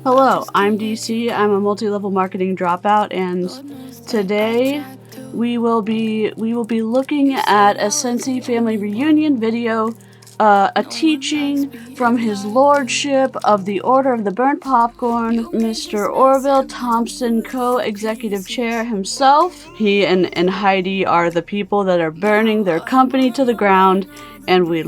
Hello, I'm DC. I'm a multi-level marketing dropout, and today we will be looking at a Scentsy Family Reunion video, a teaching from His Lordship of the Order of the Burnt Popcorn, Mr. Orville Thompson, co-executive chair himself. He and Heidi are the people that are burning their company to the ground, and we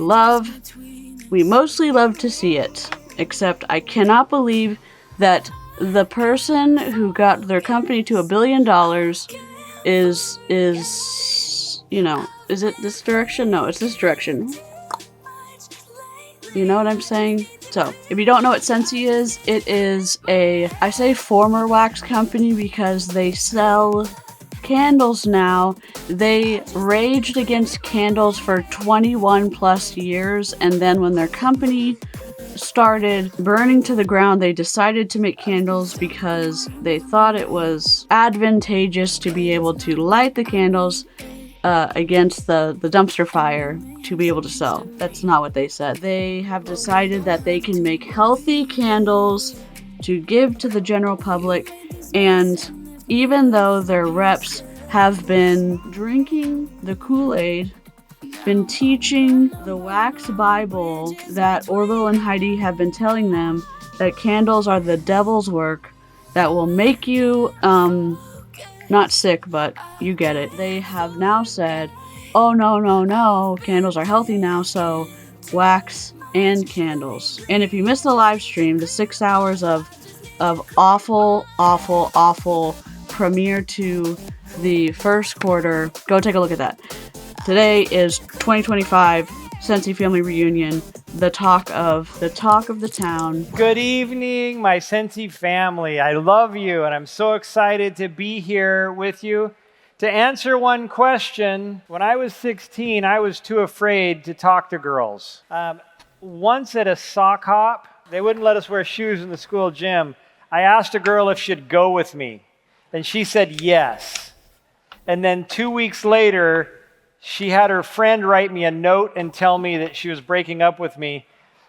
mostly love to see it. Except I cannot believe that the person who got their company to $1 billion is it this direction? No, it's this direction. You know what I'm saying? So, if you don't know what Scentsy is, it is I say former wax company because they sell candles now. They raged against candles for 21 plus years, and then when their company started burning to the ground, they decided to make candles because they thought it was advantageous to be able to light the candles against the dumpster fire to be able to sell. That's not what they said. They have decided that they can make healthy candles to give to the general public, and even though their reps have been drinking the Kool-Aid, been teaching the wax Bible that Orville and Heidi have been telling them that candles are the devil's work that will make you, not sick, but you get it. They have now said, oh no, candles are healthy now, so wax and candles. And if you missed the live stream, the 6 hours of awful premiere to the first quarter, go take a look at that. Today is 2025 Scentsy Family Reunion, the talk of the town. Good evening, my Scentsy family. I love you, and I'm so excited to be here with you. To answer one question, when I was 16, I was too afraid to talk to girls. Once at a sock hop, they wouldn't let us wear shoes in the school gym. I asked a girl if she'd go with me, and she said yes. And then 2 weeks later, she had her friend write me a note and tell me that she was breaking up with me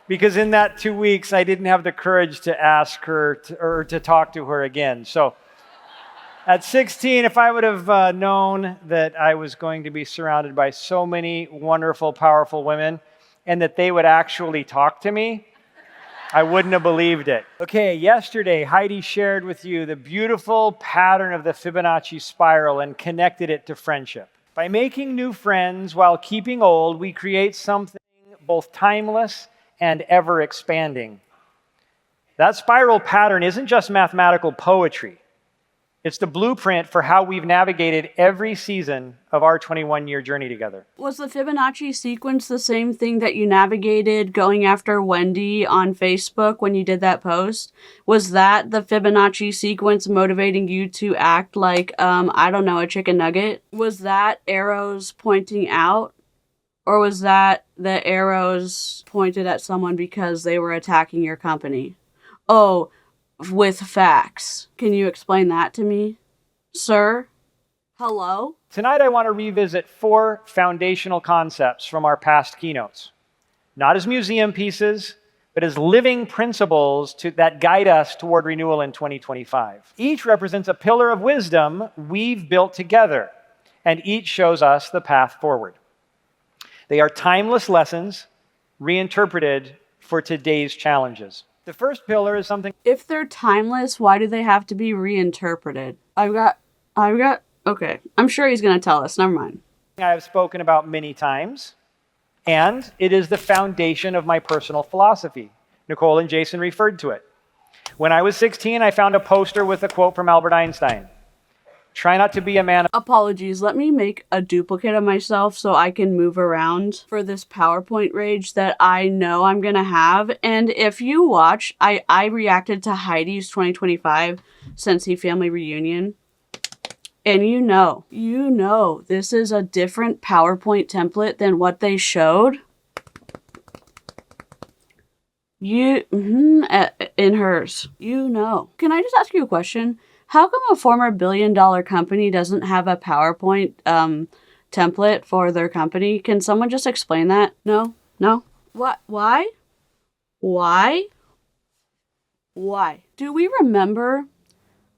because in that 2 weeks, I didn't have the courage to ask her to talk to her again. So at 16, if I would have known that I was going to be surrounded by so many wonderful, powerful women and that they would actually talk to me, I wouldn't have believed it. Okay, yesterday, Heidi shared with you the beautiful pattern of the Fibonacci spiral and connected it to friendship. By making new friends while keeping old, we create something both timeless and ever-expanding. That spiral pattern isn't just mathematical poetry. It's the blueprint for how we've navigated every season of our 21-year journey together. Was the Fibonacci sequence the same thing that you navigated going after Wendy on Facebook when you did that post? Was that the Fibonacci sequence motivating you to act like, a chicken nugget? Was that arrows pointing out? Or was that the arrows pointed at someone because they were attacking your company? Oh, with facts. Can you explain that to me, sir? Hello? Tonight I want to revisit 4 foundational concepts from our past keynotes. Not as museum pieces, but as living principles that guide us toward renewal in 2025. Each represents a pillar of wisdom we've built together, and each shows us the path forward. They are timeless lessons reinterpreted for today's challenges. The first pillar is something... If they're timeless, why do they have to be reinterpreted? Okay, I'm sure he's going to tell us. Never mind. I have spoken about many times, and it is the foundation of my personal philosophy. Nicole and Jason referred to it. When I was 16, I found a poster with a quote from Albert Einstein. Try not to be a man of... Apologies, let me make a duplicate of myself so I can move around for this PowerPoint rage that I know I'm gonna have. And if you watch, I reacted to Heidi's 2025 Scentsy Family Reunion. And you know, this is a different PowerPoint template than what they showed. In hers. Can I just ask you a question? How come a former billion-dollar company doesn't have a PowerPoint template for their company? Can someone just explain that? No? What? Why? Why? Do we remember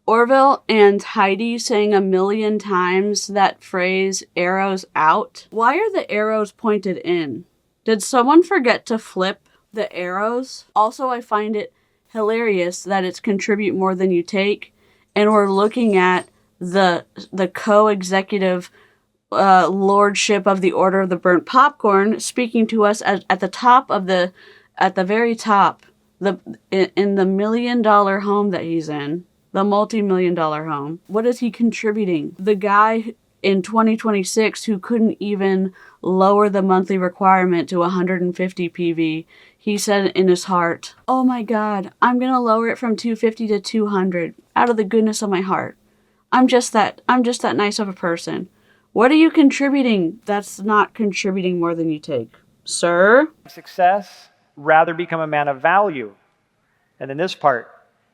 Orville and Heidi saying 1,000,000 times that phrase, arrows out? Why are the arrows pointed in? Did someone forget to flip the arrows? Also, I find it hilarious that it's contribute more than you take, and we're looking at the co-executive lordship of the Order of the Burnt Popcorn speaking to us at the very top, in the $1 million home that he's in, the multi-million-dollar home. What is he contributing? The guy in 2026 who couldn't even lower the monthly requirement to 150 PV, he said in his heart, "Oh my God, I'm going to lower it from 250 to 200 out of the goodness of my heart. I'm just that nice of a person." What are you contributing? That's not contributing more than you take, sir. Success, rather become a man of value. And in this part,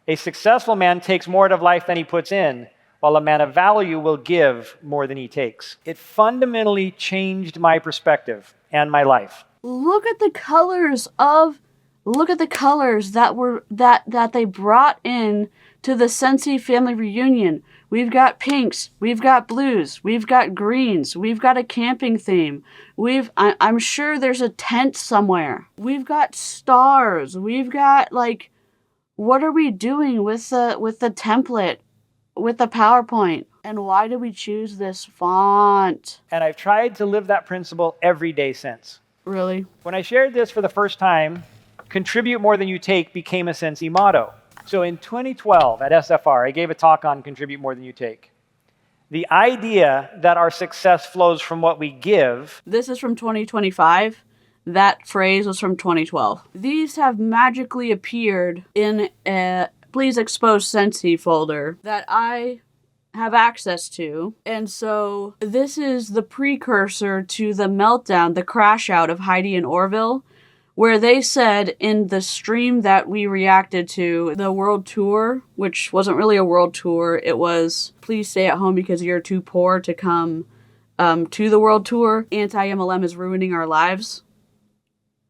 a successful man takes more out of life than he puts in, while a man of value will give more than he takes. It fundamentally changed my perspective and my life. Look at the colors that they brought in to the Scentsy Family Reunion. We've got pinks, we've got blues, we've got greens, we've got a camping theme. I'm sure there's a tent somewhere. We've got stars. We've got, like, what are we doing with the template, with the PowerPoint? And why did we choose this font? And I've tried to live that principle every day since. Really? When I shared this for the first time, contribute more than you take became a Scentsy motto. So in 2012 at SFR, I gave a talk on contribute more than you take. The idea that our success flows from what we give. This is from 2025. That phrase was from 2012. These have magically appeared in a Please Expose Scentsy folder that I have access to. And so this is the precursor to the meltdown, the crash out of Heidi and Orville, where they said in the stream that we reacted to, the world tour, which wasn't really a world tour, it was please stay at home because you're too poor to come to the world tour. Anti-MLM is ruining our lives.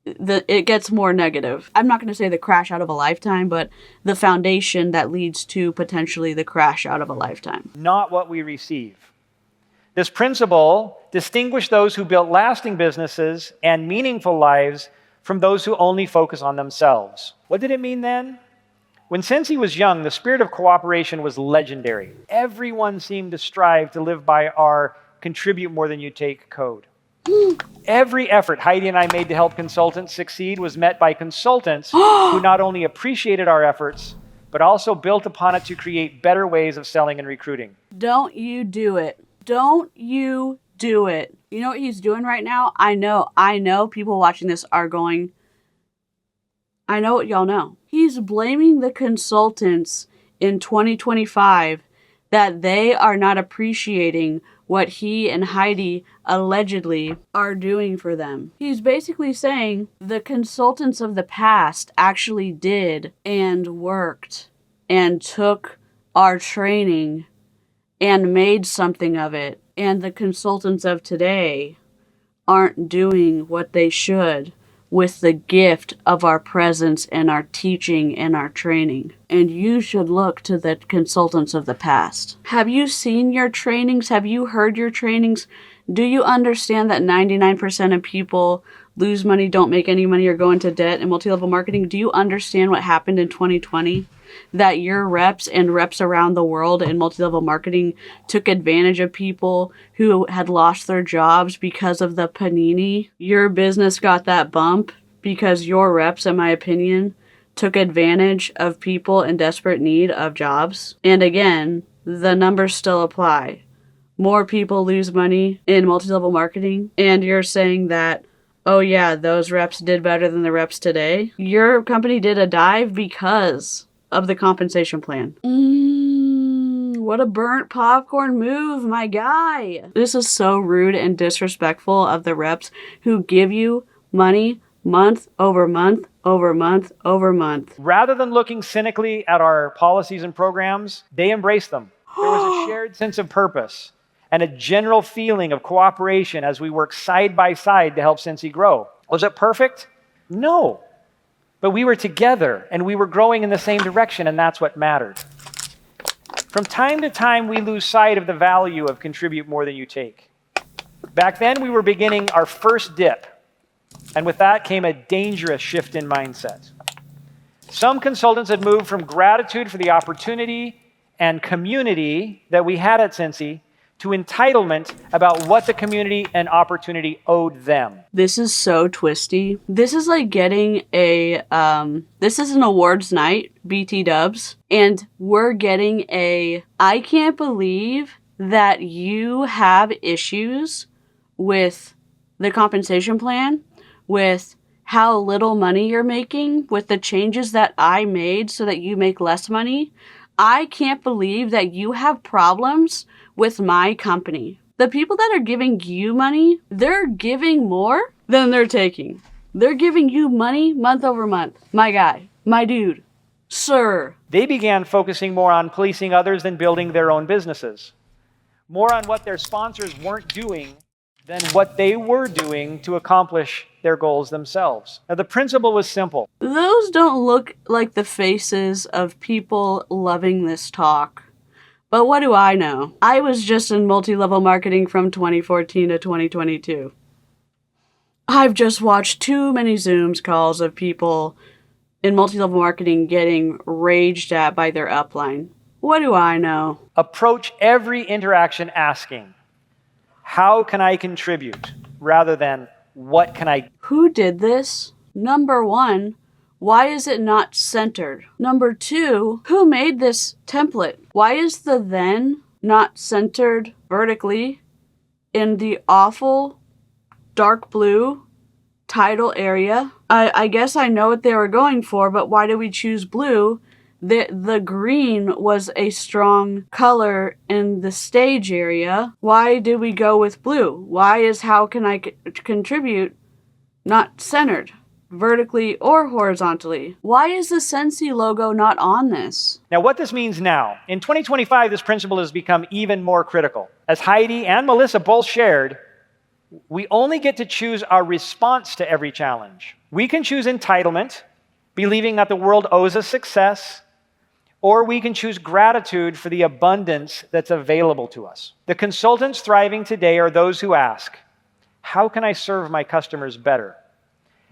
It gets more negative. I'm not going to say the crash out of a lifetime, but the foundation that leads to potentially the crash out of a lifetime. Not what we receive. This principle distinguished those who built lasting businesses and meaningful lives from those who only focus on themselves. What did it mean then? When Scentsy was young, the spirit of cooperation was legendary. Everyone seemed to strive to live by our contribute more than you take code. Every effort Heidi and I made to help consultants succeed was met by consultants who not only appreciated our efforts, but also built upon it to create better ways of selling and recruiting. Don't you do it. Don't you do it. You know what he's doing right now? I know people watching this are going, I know what y'all know. He's blaming the consultants in 2025 that they are not appreciating what he and Heidi allegedly are doing for them. He's basically saying the consultants of the past actually did and worked and took our training and made something of it. And the consultants of today aren't doing what they should with the gift of our presence and our teaching and our training. And you should look to the consultants of the past. Have you seen your trainings? Have you heard your trainings? Do you understand that 99% of people lose money, don't make any money, or go into debt in multi-level marketing? Do you understand what happened in 2020? That your reps and reps around the world in multi-level marketing took advantage of people who had lost their jobs because of the panini. Your business got that bump because your reps, in my opinion, took advantage of people in desperate need of jobs. And again, the numbers still apply. More people lose money in multi-level marketing, and you're saying that, oh yeah, those reps did better than the reps today. Your company did a dive because of the compensation plan. What a burnt popcorn move, my guy. This is so rude and disrespectful of the reps who give you money month over month over month over month. Rather than looking cynically at our policies and programs, they embraced them. There was a shared sense of purpose and a general feeling of cooperation as we work side by side to help Scentsy grow. Was it perfect? No. But we were together and we were growing in the same direction, and that's what mattered. From time to time, we lose sight of the value of contribute more than you take. Back then, we were beginning our first dip, and with that came a dangerous shift in mindset. Some consultants had moved from gratitude for the opportunity and community that we had at Scentsy to entitlement about what the community and opportunity owed them. This is so twisty. This is like getting this is an awards night, BT dubs, and we're getting I can't believe that you have issues with the compensation plan, with how little money you're making, with the changes that I made so that you make less money. I can't believe that you have problems with my company. The people that are giving you money, they're giving more than they're taking. They're giving you money month over month. My guy, my dude, sir. They began focusing more on policing others than building their own businesses. More on what their sponsors weren't doing than what they were doing to accomplish their goals themselves. Now, the principle was simple. Those don't look like the faces of people loving this talk. But what do I know? I was just in multi-level marketing from 2014 to 2022. I've just watched too many Zooms calls of people in multi-level marketing getting raged at by their upline. What do I know? Approach every interaction asking, how can I contribute? Rather than, what can I? Who did this? Number one, why is it not centered? Number two, who made this template? Why is the then not centered vertically in the awful dark blue title area? I guess I know what they were going for, but why did we choose blue? The green was a strong color in the stage area. Why did we go with blue? Why is how can I contribute not centered? Vertically or horizontally? Why is the Scentsy logo not on this? Now, what this means now, in 2025, this principle has become even more critical. As Heidi and Melissa both shared, we only get to choose our response to every challenge. We can choose entitlement, believing that the world owes us success, or we can choose gratitude for the abundance that's available to us. The consultants thriving today are those who ask, how can I serve my customers better?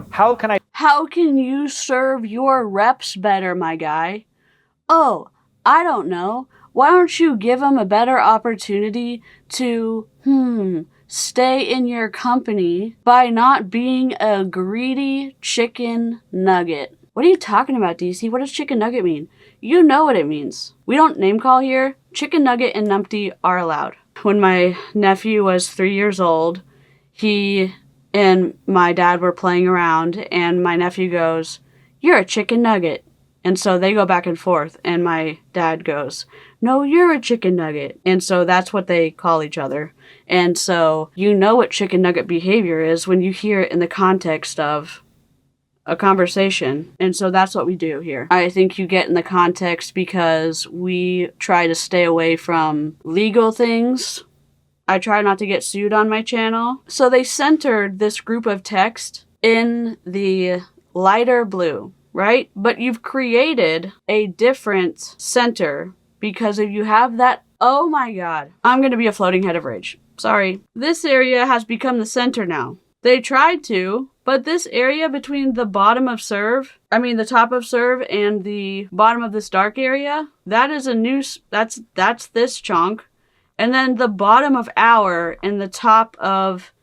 How can you serve your reps better, my guy? Oh, I don't know. Why don't you give them a better opportunity to, stay in your company by not being a greedy chicken nugget? What are you talking about, DC? What does chicken nugget mean? You know what it means. We don't name call here. Chicken nugget and numpty are allowed. When my nephew was 3 years old, he and my dad were playing around, and my nephew goes, "You're a chicken nugget." And so they go back and forth, and my dad goes, "No, you're a chicken nugget." And so that's what they call each other. And so you know what chicken nugget behavior is when you hear it in the context of a conversation. And so that's what we do here. I think you get in the context because we try to stay away from legal things. I try not to get sued on my channel. So they centered this group of text in the lighter blue, right? But you've created a different center because if you have that, oh my God, I'm going to be a floating head of rage. Sorry. This area has become the center now. They tried to, but this area between the top of serve and the bottom of this dark area, that is that's this chunk. And then the bottom of hour and the top of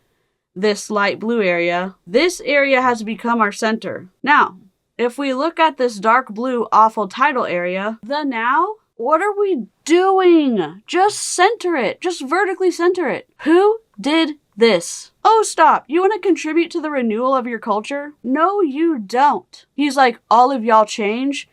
this light blue area, this area has become our center. Now, if we look at this dark blue awful title area, what are we doing? Just center it. Just vertically center it. Who did this? Oh, stop. You want to contribute to the renewal of your culture? No, you don't. He's like, all of y'all change?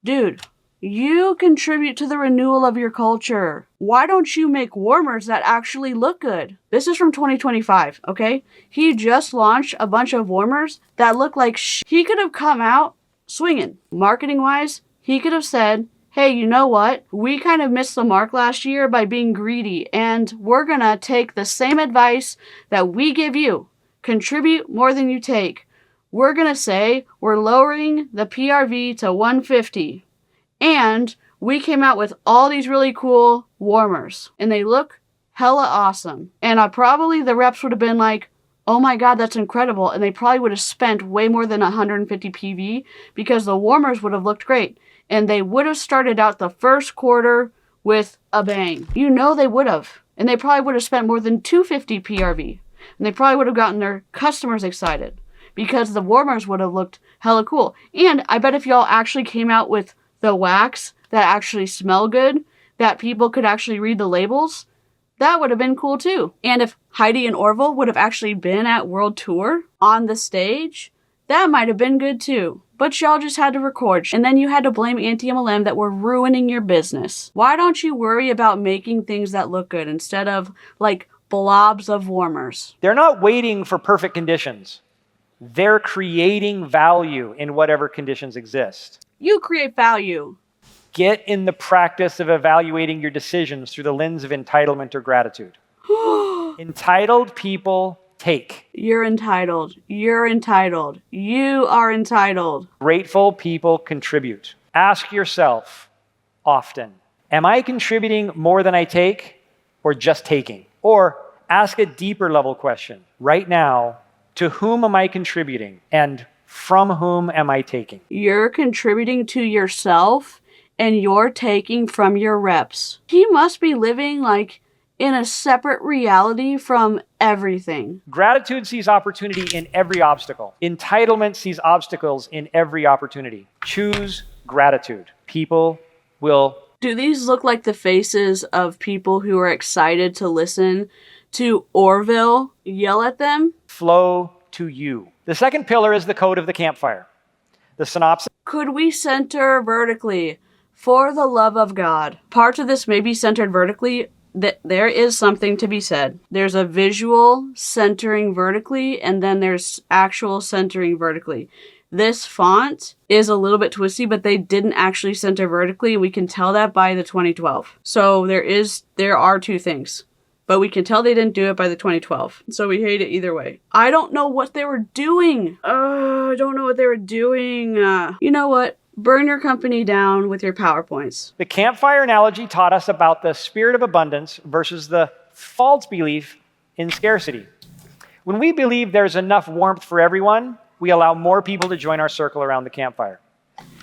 Dude, you contribute to the renewal of your culture. Why don't you make warmers that actually look good? This is from 2025, okay? He just launched a bunch of warmers that look like He could have come out swinging. Marketing-wise, he could have said, hey, you know what? We kind of missed the mark last year by being greedy, and we're going to take the same advice that we give you. Contribute more than you take. we're going to say we're lowering the PRV to 150. And we came out with all these really cool warmers. And they look hella awesome. And probably the reps would have been like, oh my God, that's incredible. And they probably would have spent way more than 150 PV because the warmers would have looked great. And they would have started out the first quarter with a bang. You know they would have. And they probably would have spent more than 250 PRV. And they probably would have gotten their customers excited because the warmers would have looked hella cool. And I bet if y'all actually came out with the wax that actually smell good, that people could actually read the labels, that would have been cool too. And if Heidi and Orville would have actually been at World Tour on the stage, that might have been good too. But y'all just had to record. And then you had to blame anti-MLM that were ruining your business. Why don't you worry about making things that look good instead of like blobs of warmers? They're not waiting for perfect conditions. They're creating value in whatever conditions exist. You create value. Get in the practice of evaluating your decisions through the lens of entitlement or gratitude. Entitled people take. You're entitled. You're entitled. You are entitled. Grateful people contribute. Ask yourself often, am I contributing more than I take or just taking? Or ask a deeper level question. Right now, to whom am I contributing and from whom am I taking? You're contributing to yourself and you're taking from your reps. He must be living like in a separate reality from everything. Gratitude sees opportunity in every obstacle. Entitlement sees obstacles in every opportunity. Choose gratitude. People will. Do these look like the faces of people who are excited to listen to Orville yell at them? Flow to you. The second pillar is the code of the campfire. The synopsis. Could we center vertically? For the love of God. Parts of this may be centered vertically. There is something to be said. There's a visual centering vertically, and then there's actual centering vertically. This font is a little bit twisty, but they didn't actually center vertically. We can tell that by the 2012. So there are two things. But we can tell they didn't do it by the 2012. So we hate it either way. I don't know what they were doing. I don't know what they were doing. You know what? Burn your company down with your PowerPoints. The campfire analogy taught us about the spirit of abundance versus the false belief in scarcity. When we believe there's enough warmth for everyone, we allow more people to join our circle around the campfire.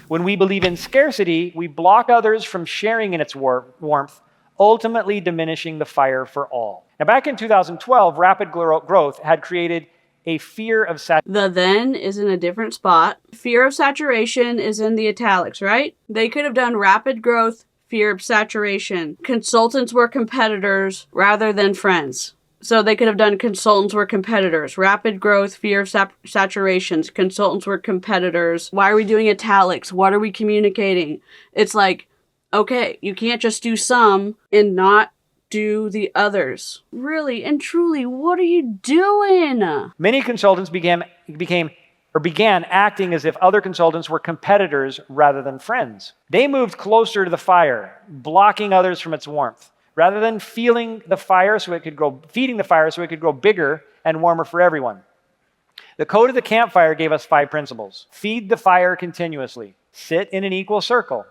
When we believe in scarcity, we block others from sharing in its warmth, ultimately diminishing the fire for all. Now, back in 2012, rapid growth had created a fear of saturation. The then is in a different spot. Fear of saturation is in the italics, right? They could have done rapid growth, fear of saturation. Consultants were competitors rather than friends. So they could have done consultants were competitors. Rapid growth, fear of saturations. Consultants were competitors. Why are we doing italics? What are we communicating? It's like, okay, you can't just do some and not do the others. Really and truly, what are you doing? Many consultants began acting as if other consultants were competitors rather than friends. They moved closer to the fire, blocking others from its warmth, rather than feeding the fire so it could grow bigger and warmer for everyone. The code of the campfire gave us 5 principles. Feed the fire continuously. Sit in an equal circle.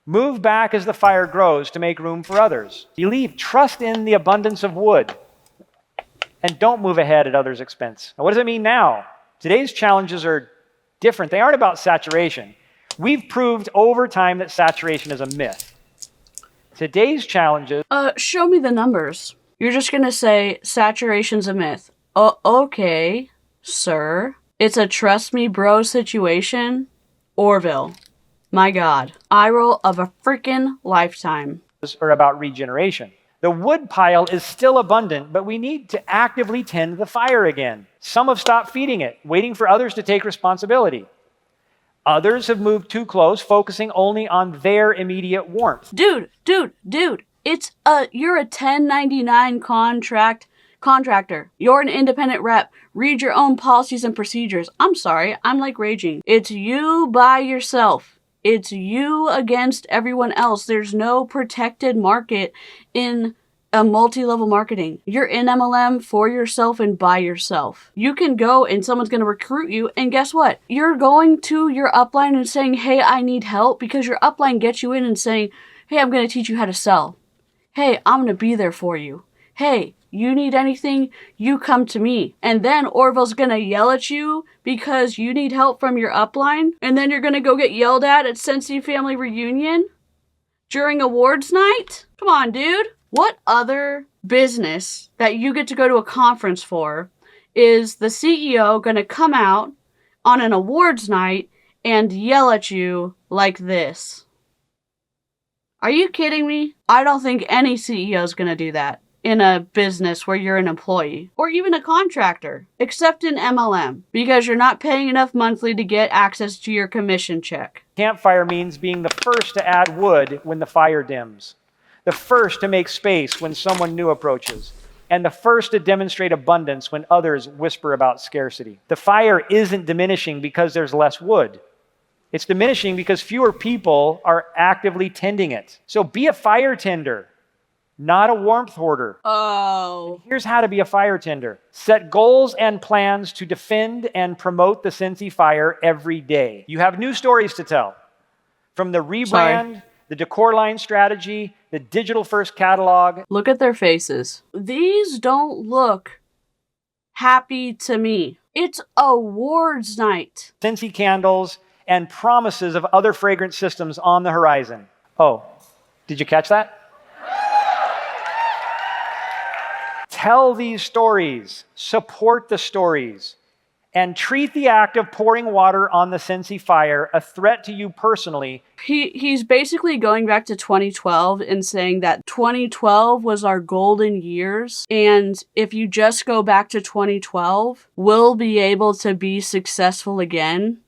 Move back as the fire grows to make room for others. Believe, trust in the abundance of wood. And don't move ahead at others' expense. Now, what does it mean now? Today's challenges are different. They aren't about saturation. We've proved over time that saturation is a myth. Today's challenges... Show me the numbers. You're just going to say saturation's a myth. Oh, okay, sir. It's a trust me bro situation. Orville. My God. Eye roll of a freaking lifetime. ...are about regeneration. The wood pile is still abundant, but we need to actively tend the fire again. Some have stopped feeding it, waiting for others to take responsibility. Others have moved too close, focusing only on their immediate warmth. Dude. You're a 1099 contractor. You're an independent rep. Read your own policies and procedures. I'm sorry, I'm like raging. It's you by yourself. It's you against everyone else. There's no protected market in a multi-level marketing. You're in MLM for yourself and by yourself. You can go and someone's going to recruit you, and guess what? You're going to your upline and saying, hey, I need help, because your upline gets you in and saying, hey, I'm going to teach you how to sell. Hey, I'm going to be there for you. Hey, you need anything, you come to me. And then Orville's going to yell at you because you need help from your upline, and then you're going to go get yelled at Scentsy Family Reunion during awards night? Come on, dude. What other business that you get to go to a conference for is the CEO going to come out on an awards night and yell at you like this? Are you kidding me? I don't think any CEO is going to do that in a business where you're an employee or even a contractor, except in MLM, because you're not paying enough monthly to get access to your commission check. Campfire means being the first to add wood when the fire dims, the first to make space when someone new approaches, and the first to demonstrate abundance when others whisper about scarcity. The fire isn't diminishing because there's less wood. It's diminishing because fewer people are actively tending it. So be a fire tender, not a warmth hoarder. Oh. Here's how to be a fire tender. Set goals and plans to defend and promote the Scentsy fire every day. You have new stories to tell. From the rebrand, the decor line strategy, the digital first catalog. Look at their faces. These don't look happy to me. It's awards night. Scentsy candles and promises of other fragrance systems on the horizon. Oh, did you catch that? Tell these stories, support the stories, and treat the act of pouring water on the Scentsy fire a threat to you personally. He's basically going back to 2012 and saying that 2012 was our golden years, and if you just go back to 2012, we'll be able to be successful again.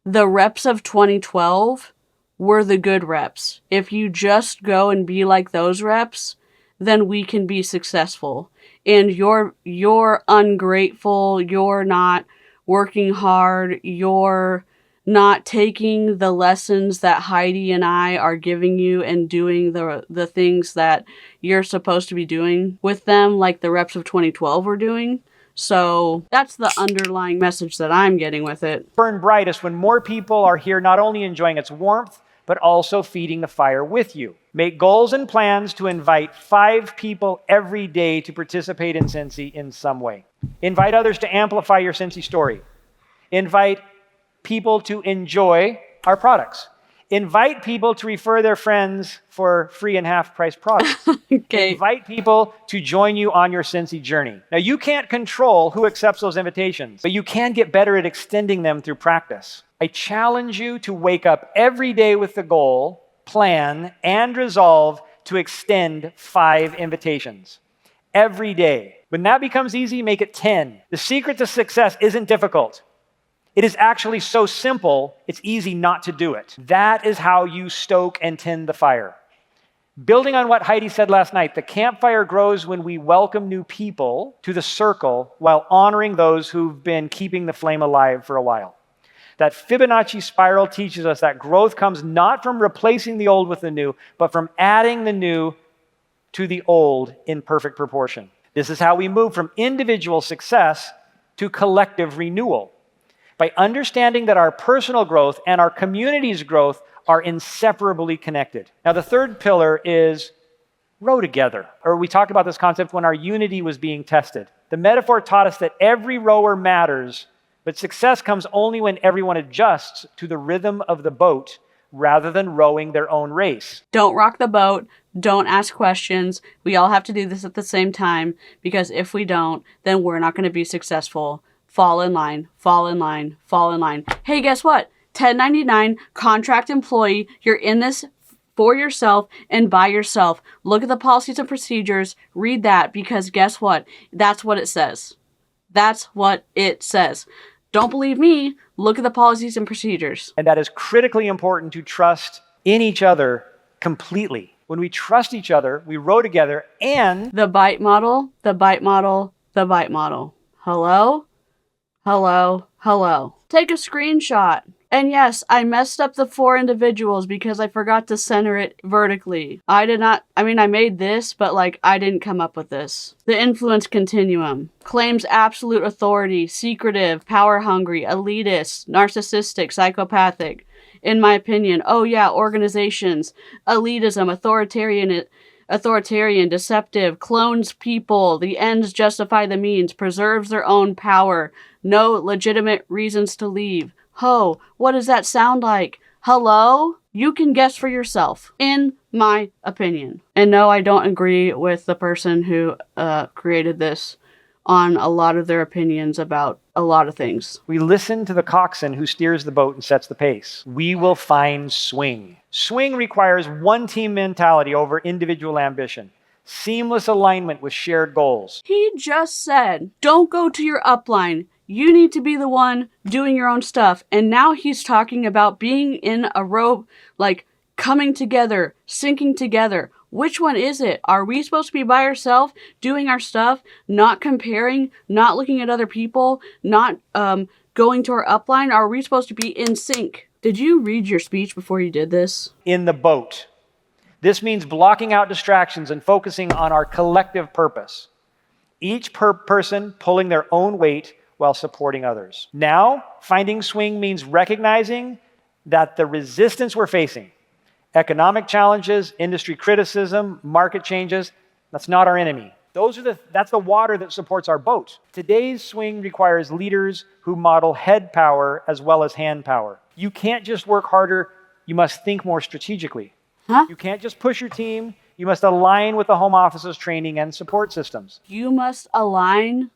The reps of 2012 were the good reps. If you just go and be like those reps, then we can be successful. And you're ungrateful, you're not working hard, you're not taking the lessons that Heidi and I are giving you and doing the things that you're supposed to be doing with them, like the reps of 2012 were doing. So that's the underlying message that I'm getting with it. Burn brightest when more people are here not only enjoying its warmth, but also feeding the fire with you. Make goals and plans to invite 5 people every day to participate in Scentsy in some way. Invite others to amplify your Scentsy story. Invite people to enjoy our products. Invite people to refer their friends for free and half-price products. Okay. Invite people to join you on your Scentsy journey. Now, you can't control who accepts those invitations, but you can get better at extending them through practice. I challenge you to wake up every day with the goal, plan, and resolve to extend 5 invitations. Every day. When that becomes easy, make it 10. The secret to success isn't difficult. It is actually so simple, it's easy not to do it. That is how you stoke and tend the fire. Building on what Heidi said last night, the campfire grows when we welcome new people to the circle while honoring those who've been keeping the flame alive for a while. That Fibonacci spiral teaches us that growth comes not from replacing the old with the new, but from adding the new to the old in perfect proportion. This is how we move from individual success to collective renewal. By understanding that our personal growth and our community's growth are inseparably connected. Now, the third pillar is row together. Or we talked about this concept when our unity was being tested. The metaphor taught us that every rower matters, but success comes only when everyone adjusts to the rhythm of the boat rather than rowing their own race. Don't rock the boat. Don't ask questions. We all have to do this at the same time, because if we don't, then we're not going to be successful. Fall in line, fall in line, fall in line. Hey, guess what? 1099, contract employee. You're in this for yourself and by yourself. Look at the policies and procedures. Read that, because guess what? That's what it says. That's what it says. Don't believe me? Look at the policies and procedures. And that is critically important to trust in each other completely. When we trust each other, we row together, and the bite model, the bite model, the bite model. Hello? Hello? Hello? Take a screenshot. And yes, I messed up the 4 individuals because I forgot to center it vertically. I made this, but I didn't come up with this. The influence continuum claims absolute authority, secretive, power hungry, elitist, narcissistic, psychopathic. In my opinion, organizations, elitism, authoritarian, deceptive, clones people, the ends justify the means, preserves their own power, no legitimate reasons to leave. Ho, what does that sound like? Hello? You can guess for yourself, in my opinion. And no, I don't agree with the person who created this on a lot of their opinions about a lot of things. We listen to the coxswain who steers the boat and sets the pace. We will find swing. Swing requires one team mentality over individual ambition. Seamless alignment with shared goals. He just said, don't go to your upline. You need to be the one doing your own stuff. And now he's talking about being in a row, coming together, syncing together. Which one is it? Are we supposed to be by ourselves, doing our stuff, not comparing, not looking at other people, not going to our upline? Are we supposed to be in sync? Did you read your speech before you did this? In the boat. This means blocking out distractions and focusing on our collective purpose. Each person pulling their own weight while supporting others. Now, finding swing means recognizing that the resistance we're facing, economic challenges, industry criticism, market changes, that's not our enemy. That's the water that supports our boat. Today's swing requires leaders who model head power as well as hand power. You can't just work harder, you must think more strategically. Huh? You can't just push your team, you must align with the home office's training and support systems. You must align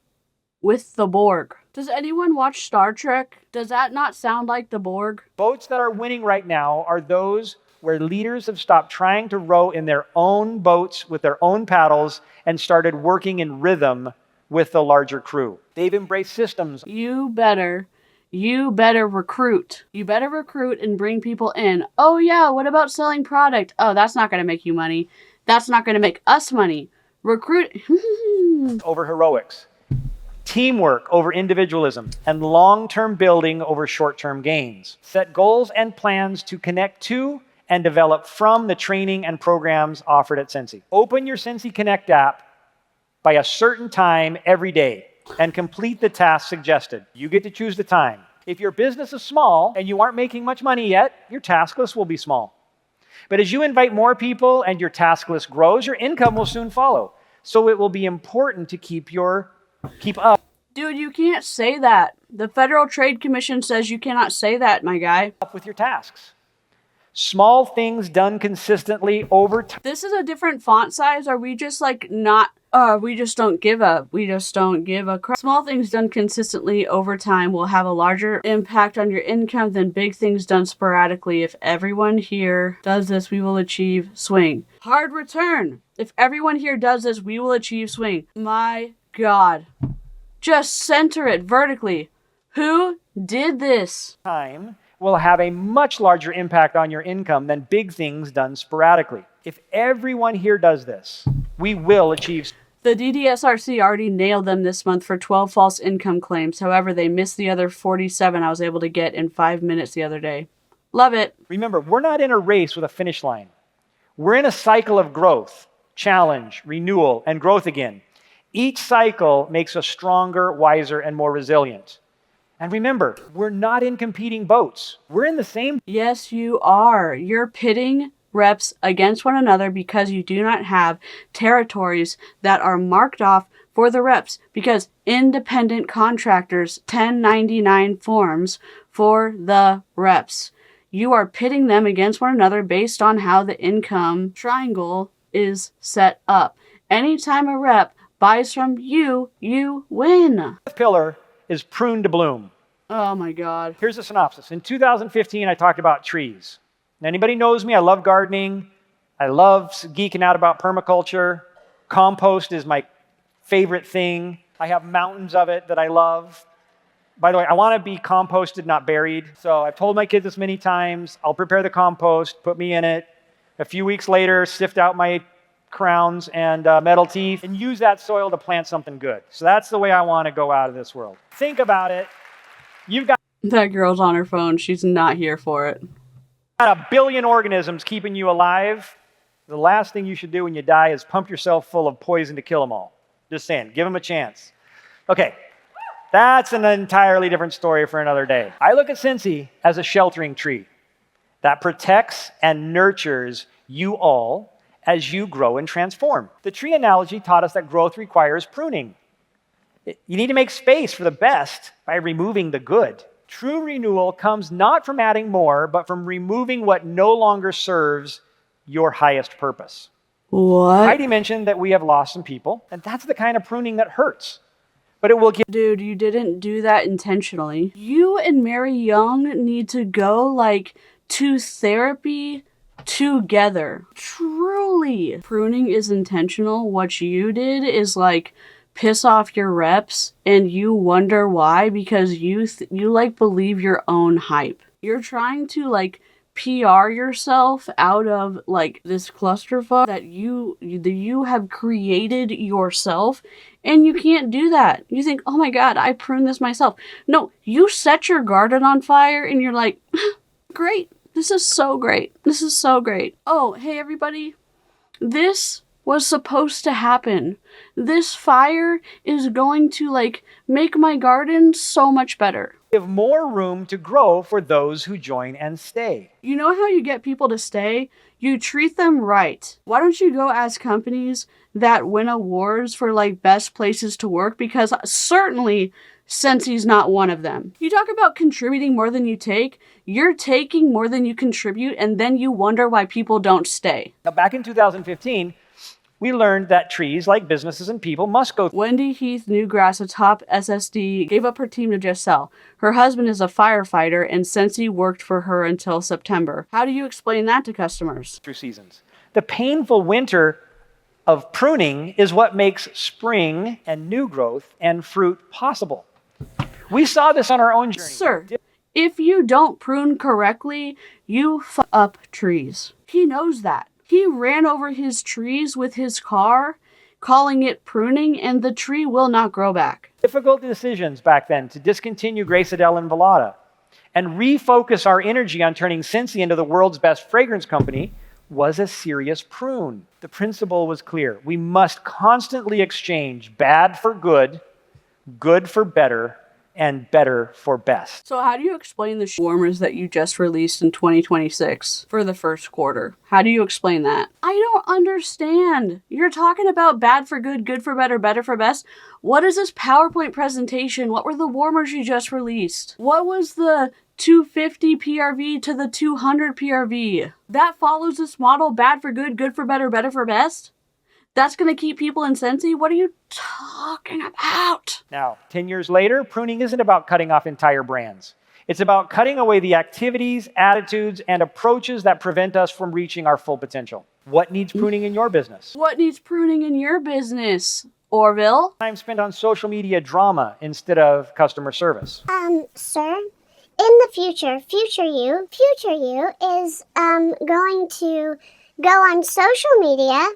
with the Borg. Does anyone watch Star Trek? Does that not sound like the Borg? Boats that are winning right now are those where leaders have stopped trying to row in their own boats with their own paddles and started working in rhythm with the larger crew. They've embraced systems. You better recruit. You better recruit and bring people in. Oh yeah, what about selling product? Oh, that's not going to make you money. That's not going to make us money. Recruit over heroics. Teamwork over individualism, and long-term building over short-term gains. Set goals and plans to connect to and develop from the training and programs offered at Scentsy. Open your Scentsy Connect app by a certain time every day and complete the task suggested. You get to choose the time. If your business is small and you aren't making much money yet, your task list will be small. But as you invite more people and your task list grows, your income will soon follow. So it will be important to keep up. Dude, you can't say that. The Federal Trade Commission says you cannot say that, my guy. Up with your tasks. Small things done consistently over time. This is a different font size. Are we just we just don't give a crap. Small things done consistently over time will have a larger impact on your income than big things done sporadically. If everyone here does this, we will achieve swing. Hard return. If everyone here does this, we will achieve swing. My God. Just center it vertically. Who did this? Time will have a much larger impact on your income than big things done sporadically. If everyone here does this, we will achieve. The DDSRC already nailed them this month for 12 false income claims. However, they missed the other 47 I was able to get in 5 minutes the other day. Love it. Remember, we're not in a race with a finish line. We're in a cycle of growth, challenge, renewal, and growth again. Each cycle makes us stronger, wiser, and more resilient. And remember, we're not in competing boats. We're in the same. Yes, you are. You're pitting reps against one another because you do not have territories that are marked off for the reps, because independent contractors 1099 forms for the reps. You are pitting them against one another based on how the income triangle is set up. Anytime a rep buys from you, you win. The pillar is prune to bloom. Oh my God. Here's a synopsis. In 2015, I talked about trees. Anybody knows me, I love gardening. I love geeking out about permaculture. Compost is my favorite thing. I have mountains of it that I love. By the way, I want to be composted, not buried. So I've told my kids this many times. I'll prepare the compost, put me in it. A few weeks later, sift out my crowns and metal teeth and use that soil to plant something good. So that's the way I want to go out of this world. Think about it. That girl's on her phone. She's not here for it. Got a billion organisms keeping you alive. The last thing you should do when you die is pump yourself full of poison to kill them all. Just saying, give them a chance. Okay, that's an entirely different story for another day. I look at Scentsy as a sheltering tree that protects and nurtures you all as you grow and transform. The tree analogy taught us that growth requires pruning. You need to make space for the best by removing the good. True renewal comes not from adding more, but from removing what no longer serves your highest purpose. What? Heidi mentioned that we have lost some people, and that's the kind of pruning that hurts. But it will give... Dude, you didn't do that intentionally. You and Mary Young need to go, to therapy together. Truly. Pruning is intentional. What you did is, piss off your reps, and you wonder why, because you believe your own hype. You're trying to, PR yourself out of this clusterfuck that you have created yourself, and you can't do that. You think, oh my god, I pruned this myself. No, you set your garden on fire and you're like, great, this is so great. This is so great. Oh, hey everybody, this was supposed to happen. This fire is going to make my garden so much better. Give more room to grow for those who join and stay. You know how you get people to stay? You treat them right. Why don't you go ask companies that win awards for best places to work? Because certainly Scentsy's not one of them. You talk about contributing more than you take. You're taking more than you contribute, and then you wonder why people don't stay. Now, back in 2015, we learned that trees, like businesses and people, must go... Wendy Heath Newgrass, a top SSD, gave up her team to just sell. Her husband is a firefighter, and Scentsy worked for her until September. How do you explain that to customers? Through seasons. The painful winter of pruning is what makes spring and new growth and fruit possible. We saw this on our own journey. Sir, if you don't prune correctly, you f up trees. He knows that. He ran over his trees with his car, calling it pruning, and the tree will not grow back. Difficult decisions back then to discontinue Grace Adele and Velada and refocus our energy on turning Scentsy into the world's best fragrance company was a serious prune. The principle was clear. We must constantly exchange bad for good, good for better, and better for best. So how do you explain the warmers that you just released in 2026 for the first quarter? How do you explain that? I don't understand. You're talking about bad for good, good for better, better for best. What is this PowerPoint presentation? What were the warmers you just released? What was the 250 PRV to the 200 PRV? That follows this model, bad for good, good for better, better for best? That's going to keep people in Scentsy? What are you talking about? Now, 10 years later, pruning isn't about cutting off entire brands. It's about cutting away the activities, attitudes, and approaches that prevent us from reaching our full potential. What needs pruning in your business? What needs pruning in your business, Orville? Time spent on social media drama instead of customer service. Sir, in the future you is going to go on social media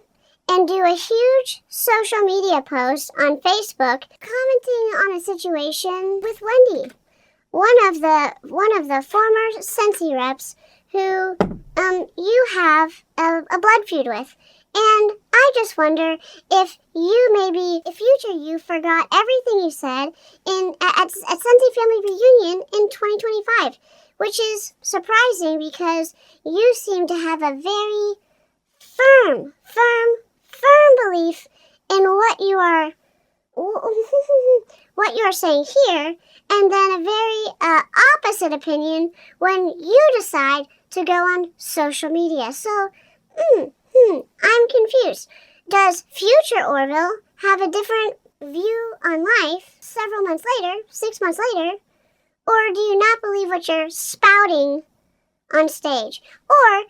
and do a huge social media post on Facebook commenting on a situation with Wendy, one of the former Scentsy reps who you have a blood feud with. And I just wonder if future you forgot everything you said at Scentsy Family Reunion in 2025, which is surprising because you seem to have a very firm belief in what you are saying here, and then a very opposite opinion when you decide to go on social media. So, I'm confused. Does future Orville have a different view on life several months later, 6 months later, or do you not believe what you're spouting on stage? Or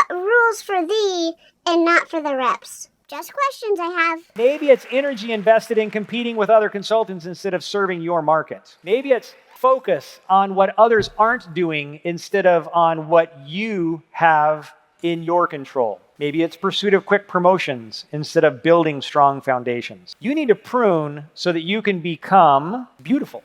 rules for thee and not for the reps? Just questions I have. Maybe it's energy invested in competing with other consultants instead of serving your market. Maybe it's focus on what others aren't doing instead of on what you have in your control. Maybe it's pursuit of quick promotions instead of building strong foundations. You need to prune so that you can become beautiful.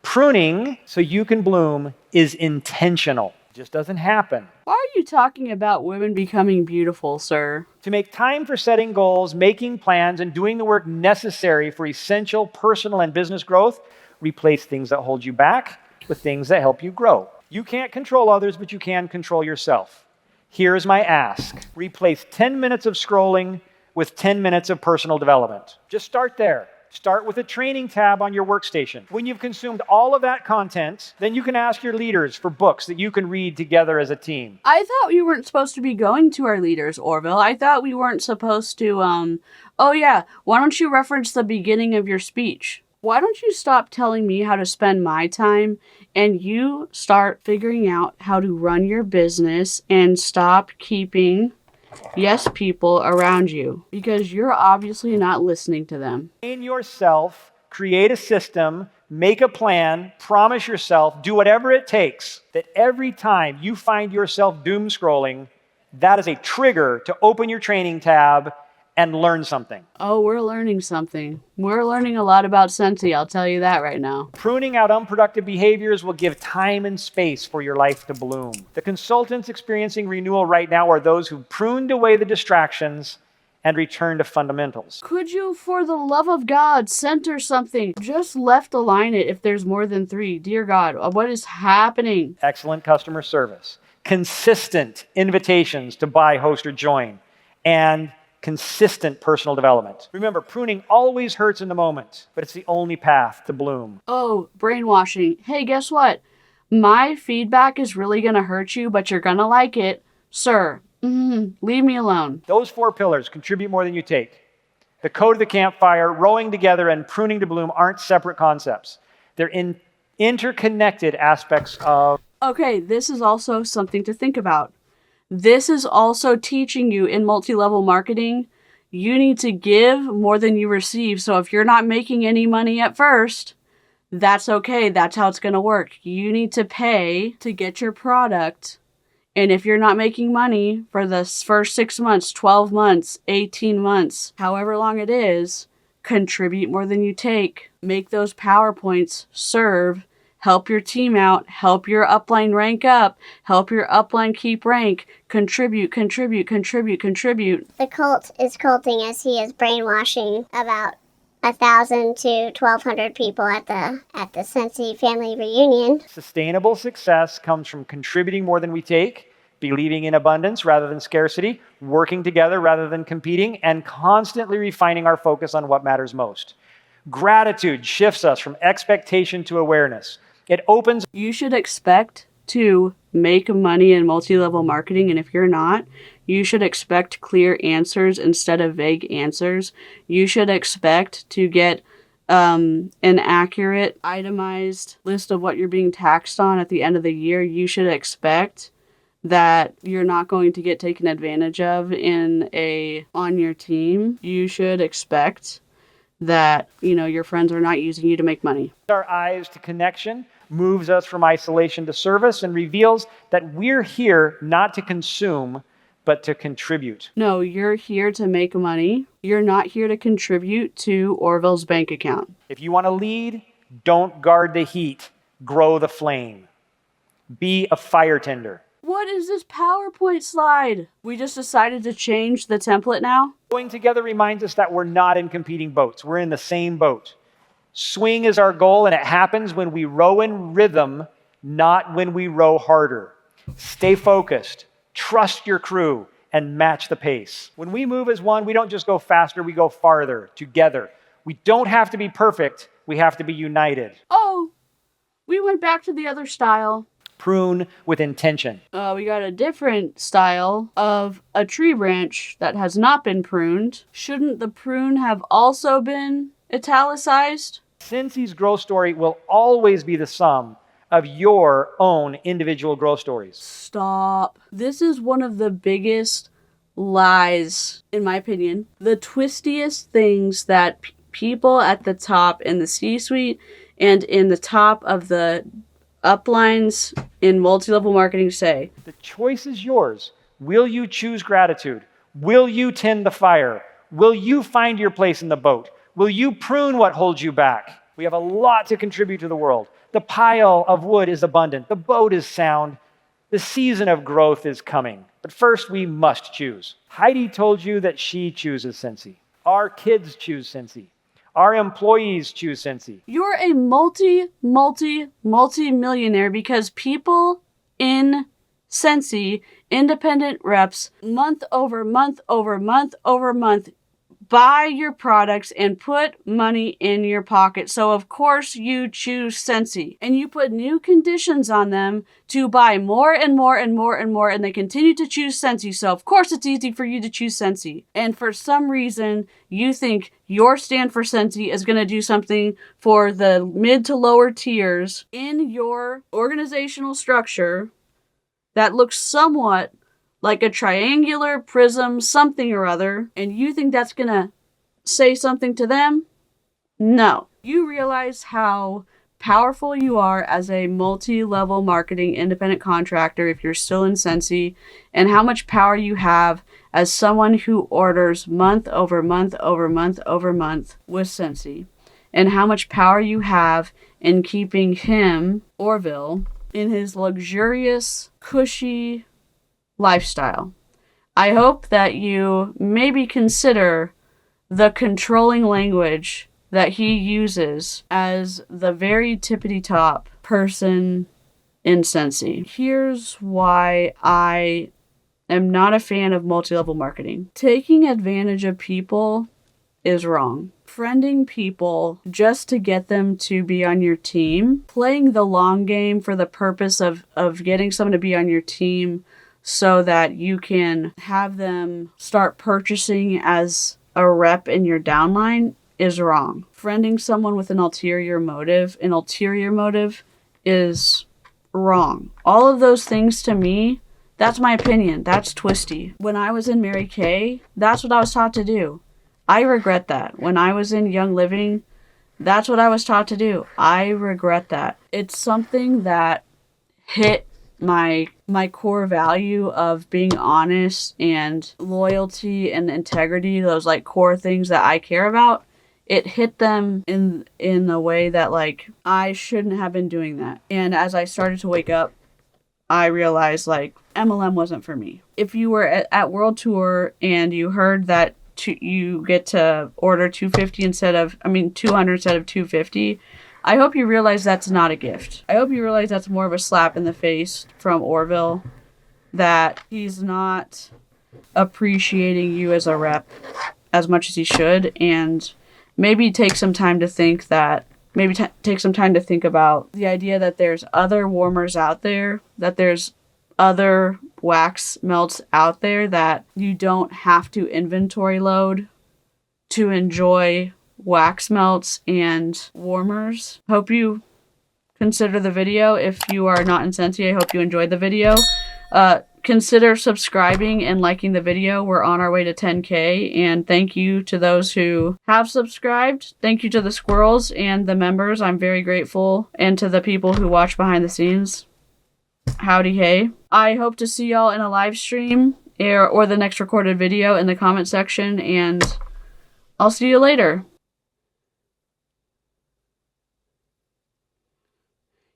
Pruning so you can bloom is intentional. It just doesn't happen. Why are you talking about women becoming beautiful, sir? To make time for setting goals, making plans, and doing the work necessary for essential personal and business growth, replace things that hold you back with things that help you grow. You can't control others, but you can control yourself. Here's my ask. Replace 10 minutes of scrolling with 10 minutes of personal development. Just start there. Start with a training tab on your workstation. When you've consumed all of that content, then you can ask your leaders for books that you can read together as a team. I thought we weren't supposed to be going to our leaders, Orville. I thought we weren't supposed to, oh yeah, why don't you reference the beginning of your speech? Why don't you stop telling me how to spend my time and you start figuring out how to run your business and stop keeping yes people around you, because you're obviously not listening to them. Train yourself, create a system, make a plan, promise yourself, do whatever it takes, that every time you find yourself doom scrolling, that is a trigger to open your training tab and learn something. Oh, we're learning something. We're learning a lot about Scentsy, I'll tell you that right now. Pruning out unproductive behaviors will give time and space for your life to bloom. The consultants experiencing renewal right now are those who pruned away the distractions and returned to fundamentals. Could you, for the love of God, center something? Just left align it if there's more than 3. Dear God, what is happening? Excellent customer service, consistent invitations to buy, host, or join, and consistent personal development. Remember, pruning always hurts in the moment, but it's the only path to bloom. Oh, brainwashing. Hey, guess what? My feedback is really going to hurt you, but you're going to like it. Sir, leave me alone. Those 4 pillars, contribute more than you take. The code of the campfire, rowing together, and pruning to bloom aren't separate concepts. They're interconnected aspects of... Okay, this is also something to think about. This is also teaching you in multi-level marketing, you need to give more than you receive. So if you're not making any money at first, that's okay. That's how it's going to work. You need to pay to get your product. And if you're not making money for the first 6 months, 12 months, 18 months, however long it is, contribute more than you take. Make those PowerPoints serve. Help your team out, help your upline rank up, help your upline keep rank, contribute. The cult is culting as he is brainwashing about 1,000 to 1,200 people at the Scentsy Family Reunion. Sustainable success comes from contributing more than we take, believing in abundance rather than scarcity, working together rather than competing, and constantly refining our focus on what matters most. Gratitude shifts us from expectation to awareness. It opens... You should expect to make money in multi-level marketing, and if you're not, you should expect clear answers instead of vague answers. You should expect to get an accurate, itemized list of what you're being taxed on at the end of the year. You should expect that you're not going to get taken advantage of on your team. You should expect that, your friends are not using you to make money. Our eyes to connection, moves us from isolation to service, and reveals that we're here not to consume, but to contribute. No, you're here to make money. You're not here to contribute to Orville's bank account. If you want to lead, don't guard the heat, grow the flame. Be a fire tender. What is this PowerPoint slide? We just decided to change the template now? Going together reminds us that we're not in competing boats. We're in the same boat. Swing is our goal, and it happens when we row in rhythm, not when we row harder. Stay focused, trust your crew, and match the pace. When we move as one, we don't just go faster, we go farther, together. We don't have to be perfect, we have to be united. Oh, we went back to the other style. Prune with intention. We got a different style of a tree branch that has not been pruned. Shouldn't the prune have also been italicized? Scentsy's growth story will always be the sum of your own individual growth stories. Stop. This is one of the biggest lies, in my opinion. The twistiest things that people at the top in the C-suite and in the top of the uplines in multi-level marketing say. The choice is yours. Will you choose gratitude? Will you tend the fire? Will you find your place in the boat? Will you prune what holds you back? We have a lot to contribute to the world. The pile of wood is abundant. The boat is sound. The season of growth is coming. But first, we must choose. Heidi told you that she chooses Scentsy. Our kids choose Scentsy. Our employees choose Scentsy. You're a multi-millionaire because people in Scentsy, independent reps, month over month over month over month, buy your products and put money in your pocket. So of course you choose Scentsy, and you put new conditions on them to buy more and more and more and more, and they continue to choose Scentsy. So of course it's easy for you to choose Scentsy. And for some reason you think your stand for Scentsy is going to do something for the mid to lower tiers in your organizational structure that looks somewhat like a triangular prism something or other, and you think that's gonna say something to them? No. You realize how powerful you are as a multi-level marketing independent contractor if you're still in Scentsy, and how much power you have as someone who orders month over month over month over month with Scentsy, and how much power you have in keeping him, Orville, in his luxurious, cushy lifestyle. I hope that you maybe consider the controlling language that he uses as the very tippity top person in Scentsy. Here's why I am not a fan of multi-level marketing. Taking advantage of people is wrong. Friending people just to get them to be on your team, playing the long game for the purpose of getting someone to be on your team so that you can have them start purchasing as a rep in your downline is wrong. Friending someone with an ulterior motive is wrong. All of those things to me, that's my opinion. That's twisty. When I was in Mary Kay, that's what I was taught to do. I regret that. When I was in Young Living, that's what I was taught to do. I regret that. It's something that hit my core value of being honest and loyalty and integrity, those like core things that I care about. It hit them in a way that like I shouldn't have been doing that. And as I started to wake up, I realized like MLM wasn't for me. If you were at World Tour and you heard that you get to order 200 instead of 250, I hope you realize that's not a gift. I hope you realize that's more of a slap in the face from Orville, that he's not appreciating you as a rep as much as he should, and maybe take some time to think about the idea that there's other warmers out there, that there's other wax melts out there, that you don't have to inventory load to enjoy wax melts and warmers. Hope you consider the video. If you are not in Scentsy, I hope you enjoyed the video. Consider subscribing and liking the video. We're on our way to 10K, and thank you to those who have subscribed. Thank you to the squirrels and the members. I'm very grateful. And to the people who watch behind the scenes. Howdy hey. I hope to see y'all in a live stream or the next recorded video in the comment section, and I'll see you later.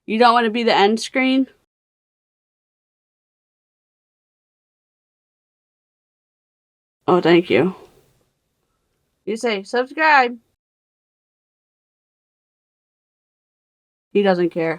You don't want to be the end screen? Oh, thank you. You say, subscribe. He doesn't care.